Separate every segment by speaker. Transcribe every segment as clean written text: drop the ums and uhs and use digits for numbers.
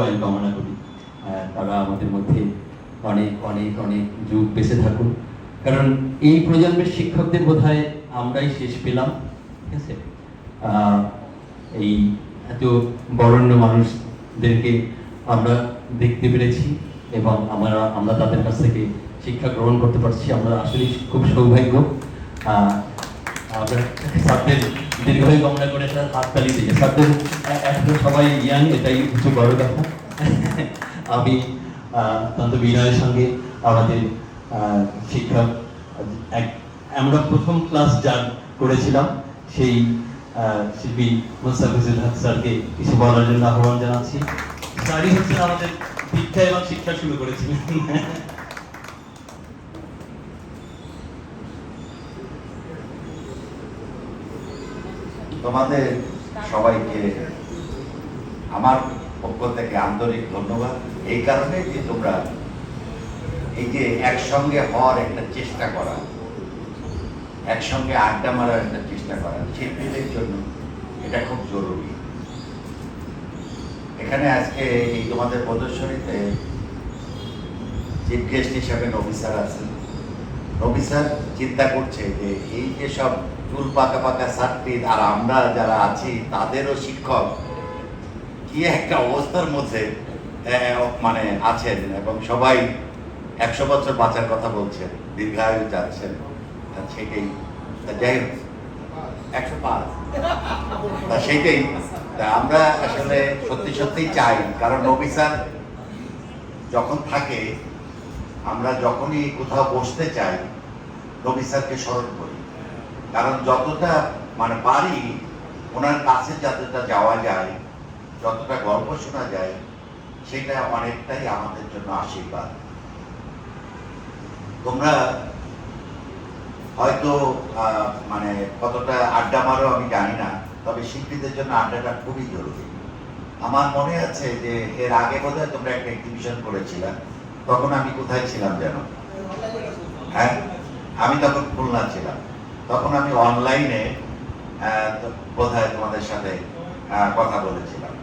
Speaker 1: আয়ু কামনা করি। তারা আমাদের মধ্যে অনেক অনেক অনেক যুগ বেঁচে থাকুন, কারণ এই প্রজন্মের শিক্ষকদের বোধহয় আমরাই শেষ পেলাম। ঠিক আছে, এই এত বরেণ্য মানুষদেরকে আমরা দেখতে পেরেছি এবং আমরা তাদের কাছ থেকে শিক্ষা গ্রহণ করতে পারছি। আমরা আসলে খুব সৌভাগ্য। আমরা স্যারদের দীর্ঘায়ু কামনা করে একটা হাততালি দিই। স্যারদের এখন সবাই ইয়াং, এটাই কিছু বড় কথা। আমি অত্যন্ত বিনয়ের সঙ্গে আমাদের শিক্ষক, আমরা প্রথম ক্লাস যা করেছিলাম সেই শিল্পী মোস্তাফিজুল হক স্যারকে কিছু বলার জন্য আহ্বান জানাচ্ছি। স্যারই হচ্ছেন আমাদের দীক্ষা এবং শিক্ষা শুরু করেছিলেন।
Speaker 2: তোমাদের সবাইকে আমার পক্ষ থেকে আন্তরিক ধন্যবাদ, এই কারণে যে তোমরা এই যে একসঙ্গে হওয়ার একটা চেষ্টা করা, একসঙ্গে আড্ডা মারার একটা চেষ্টা করা শিল্পীদের জন্য এটা খুব জরুরি। এখানে আজকে এই তোমাদের প্রদর্শনীতে চিফ গেস্ট হিসাবে নবী স্যার আছেন। নবী স্যার চিন্তা করছে যে এই যে সব চুল পাকা পাকা ছাত্রী আর আমরা যারা আছি তাদেরও শিক্ষক কি একটা অবস্থার মধ্যে মানে আছেন, এবং সবাই 100 বছর বাঁচার কথা বলছেন, দীর্ঘায়ু যাচ্ছেন, সেটাই যাই হোক 105 সেইটাই আমরা আসলে সত্যি সত্যিই চাই। কারণ নবী স্যার যখন থাকে, আমরা যখনই কোথাও বসতে চাই নবী স্যারকে স্মরণ করি, কারণ যতটা মানে পারি ওনার কাছে যতটা যাওয়া যায়, যতটা গল্প শোনা যায়, সেটা অনেকটাই আমাদের জন্য আশীর্বাদ। তোমরা হয়তো মানে কতটা আড্ডা মারো আমি জানি না, তবে শিল্পীদের জন্য আড্ডাটা খুবই জরুরি। আমার মনে আছে যে এর আগে বোধহয় তোমরা একটা এক্সিবিশন করেছিলে, তখন আমি কোথায় ছিলাম যেন, হ্যাঁ আমি তখন খুলনা ছিলাম, তখন আমি অনলাইনে বোধহয় তোমাদের সাথে কথা বলেছিলাম।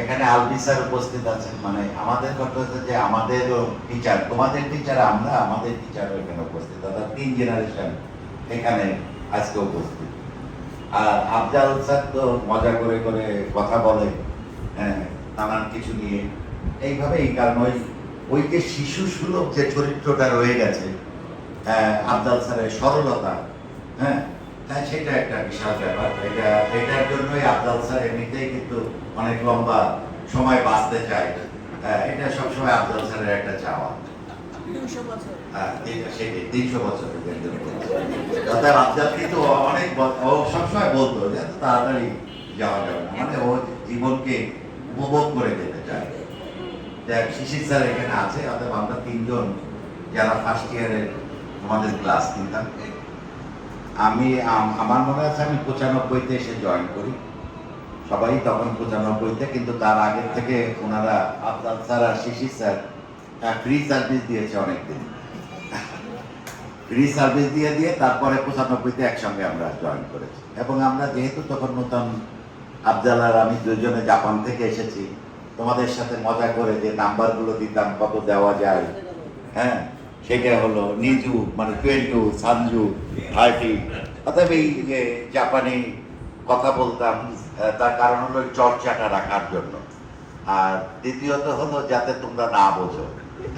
Speaker 2: এখানে আলবি স্যার উপস্থিত আছেন, মানে আমাদের কথা হচ্ছে যে আমাদেরও টিচার, তোমাদের টিচার আমরা, আমাদের টিচারও এখানে উপস্থিত, অর্থাৎ 3 জেনারেশন এখানে আজকে উপস্থিত। আর আফজাল স্যার তো মজা করে করে কথা বলে, হ্যাঁ নানান কিছু নিয়ে এইভাবেই, কারণ ওই যে শিশু সুলভ যে চরিত্রটা রয়ে গেছে আফজাল স্যারের সরলতা, হ্যাঁ হ্যাঁ সেটা একটা বিশাল ব্যাপার। এটার জন্যই আফজাল স্যার এমনিতেই কিন্তু অনেক লম্বা সময় বাঁচতে চায়, এটা সবসময় আফজাল স্যারের একটা চাওয়া। 300 বছর অর্থাৎ আফজাল কিন্তু অনেক ও সবসময় বলতো যে এত তাড়াতাড়ি যাওয়া যাবে না, মানে ও জীবনকে উপভোগ করে যেতে চায়। দেখ শিশির স্যার এখানে আছে, অর্থাৎ আমরা 3 জন যারা ফার্স্ট ইয়ারের আমাদের ক্লাস নিতাম। আমার মনে আছে আমি 95-তে এসে জয়েন করি, সবাই তখন 95-তে, কিন্তু তার আগের থেকে ওনারা আফজাল স্যার আর শিশির স্যার ফ্রি সার্ভিস দিয়েছে অনেকদিন, ফ্রি সার্ভিস দিয়ে তারপরে 95-তে একসঙ্গে আমরা জয়েন করেছি। এবং আমরা যেহেতু তখন নতুন, আফজাল আর আমি দুজনে জাপান থেকে এসেছি, তোমাদের সাথে মজা করে যে নাম্বারগুলো দিতাম কত দেওয়া যায়, হ্যাঁ সেটা হলো নিজু মানে 20, সানজু 30, অর্থাৎ এই যে জাপানি কথা বলতাম, তার কারণ হলো চর্চাটা রাখার জন্য। আর দ্বিতীয়ত হলো যাতে তোমরা না বোঝো,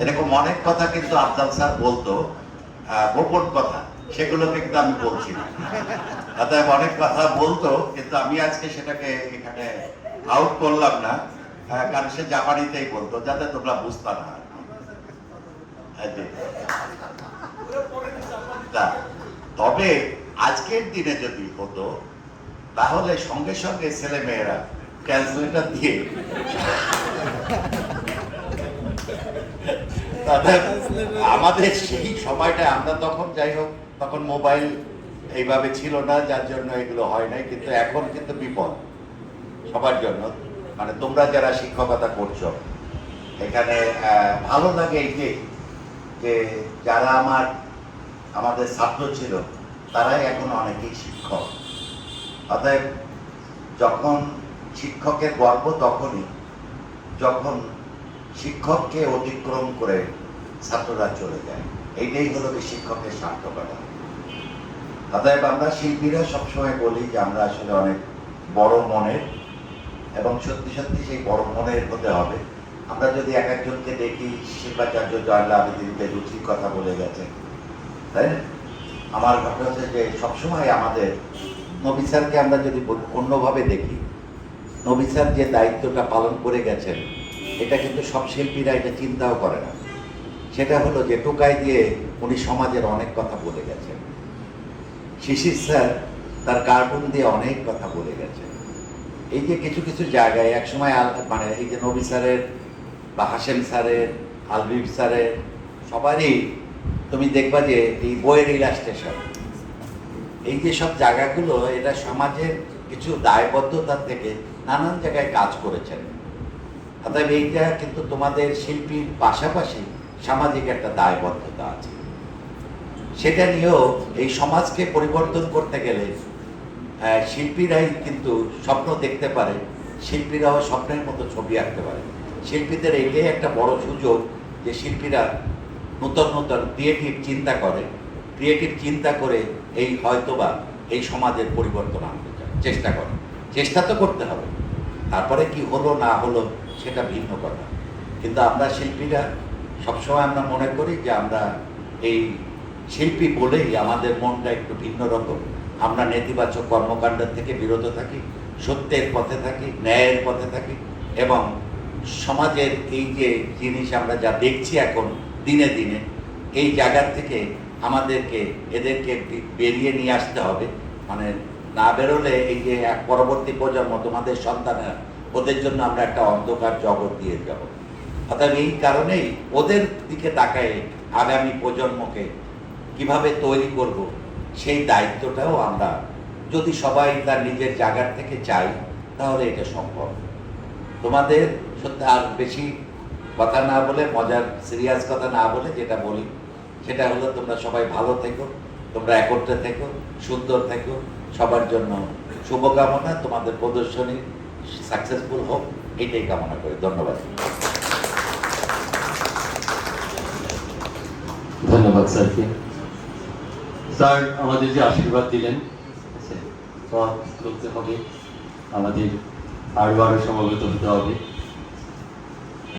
Speaker 2: এরকম অনেক কথা কিন্তু আফজাল স্যার বলতো, গোপন কথা, সেগুলো কিন্তু আমি বলছি না। অর্থাৎ অনেক কথা বলতো, কিন্তু আমি আজকে সেটাকে এখানে আউট করলাম না, কারণ সে জাপানিতেই বলতো যাতে তোমরা বুঝতে না। তবে আজকের দিনে যদি হতো তাহলে সঙ্গে সঙ্গে ছেলে মেয়েরা ক্যালকুলেটর দিয়ে আমাদের সেই সময়টা, আমরা তখন যাই হোক তখন মোবাইল এইভাবে ছিল না, যার জন্য এগুলো হয় নাই, কিন্তু এখন কিন্তু বিপদ সবার জন্য। মানে তোমরা যারা শিক্ষকতা করছো এখানে ভালো লাগে এই যে যারা আমাদের ছাত্র ছিল তারাই এখন অনেকেই শিক্ষক। অতএব যখন শিক্ষকের গর্ব তখনই যখন শিক্ষককে অতিক্রম করে ছাত্ররা চলে যায়। এইটাই হলো কি শিক্ষকের সার্থকতা। অতএব আমরা শিল্পীরা সবসময় বলি যে আমরা আসলে অনেক বড় মনের, এবং সত্যি সত্যি সেই বড় মনের হতে হবে। আমরা যদি এক একজনকে দেখি, শিল্পাচার্য জয়লা আবেদিনকে রুচির কথা বলে গেছে, তাই না? আমার কথা হচ্ছে যে সবসময় আমাদের নবী স্যারকে আমরা যদি অন্যভাবে দেখি, নবী স্যার যে দায়িত্বটা পালন করে গেছেন, এটা কিন্তু সব শিল্পীরা এটা চিন্তাও করে না। সেটা হলো যে টোকাই দিয়ে উনি সমাজের অনেক কথা বলে গেছেন। শিশির স্যার তার কার্টুন দিয়ে অনেক কথা বলে গেছেন। এই যে কিছু কিছু জায়গায় একসময় মানে এই যে নবী স্যারের বা হাশেম স্যারের, আলবিব স্যারের সবারই তুমি দেখবা যে এই বইয়ের ইলাস্ট্রেশন, এই যে সব জায়গাগুলো, এটা সমাজের কিছু দায়বদ্ধতা থেকে নানান জায়গায় কাজ করেছেন। অর্থাৎ এইটা কিন্তু তোমাদের শিল্পীর পাশাপাশি সামাজিক একটা দায়বদ্ধতা আছে। সেটা নিয়েও এই সমাজকে পরিবর্তন করতে গেলে শিল্পীরাই কিন্তু স্বপ্ন দেখতে পারে, শিল্পীরাও স্বপ্নের মতো ছবি আঁকতে পারে। শিল্পীদের এইটাই একটা বড় সুযোগ যে শিল্পীরা নূতন নূতন ক্রিয়েটিভ চিন্তা করে এই হয়তোবা এই সমাজের পরিবর্তন আনতে চায়, চেষ্টা করে। চেষ্টা তো করতে হবে, তারপরে কি হলো না হলো সেটা ভিন্ন কথা। কিন্তু আমরা শিল্পীরা সবসময় আমরা মনে করি যে আমরা এই শিল্পী বলেই আমাদের মনটা একটু ভিন্ন রকম। আমরা নেতিবাচক কর্মকাণ্ডের থেকে বিরত থাকি, সত্যের পথে থাকি, ন্যায়ের পথে থাকি, এবং সমাজের এই যে জিনিস আমরা যা দেখছি এখন দিনে দিনে, এই জায়গার থেকে আমাদেরকে এদেরকে বেরিয়ে নিয়ে আসতে হবে। মানে না বেরোলে এই যে এক পরবর্তী প্রজন্ম, তোমাদের সন্তানেরা, ওদের জন্য আমরা একটা অন্ধকার জগৎ দিয়ে যাব। অর্থাৎ এই কারণেই ওদের দিকে তাকায় আগামী প্রজন্মকে কিভাবে তৈরি করব, সেই দায়িত্বটাও আমরা যদি সবাই তার নিজের জায়গার থেকে চাই, তাহলে এটা সম্ভব। তোমাদের সত্যি আর বেশি কথা না বলে, মজার সিরিয়াস কথা না বলে যেটা বলি সেটা হলো, তোমরা সবাই ভালো থেকো, তোমরা একত্রে থেকো, সুন্দর থেকো, সবার জন্য শুভকামনা। তোমাদের প্রদর্শনী সাকসেসফুল হোক, এইটাই কামনা করি। ধন্যবাদ।
Speaker 1: ধন্যবাদ স্যারকে। স্যার আমাদের যে আশীর্বাদ দিলেন, পথ চলতে হবে, আমাদের আরো সমবেত হতে হবে।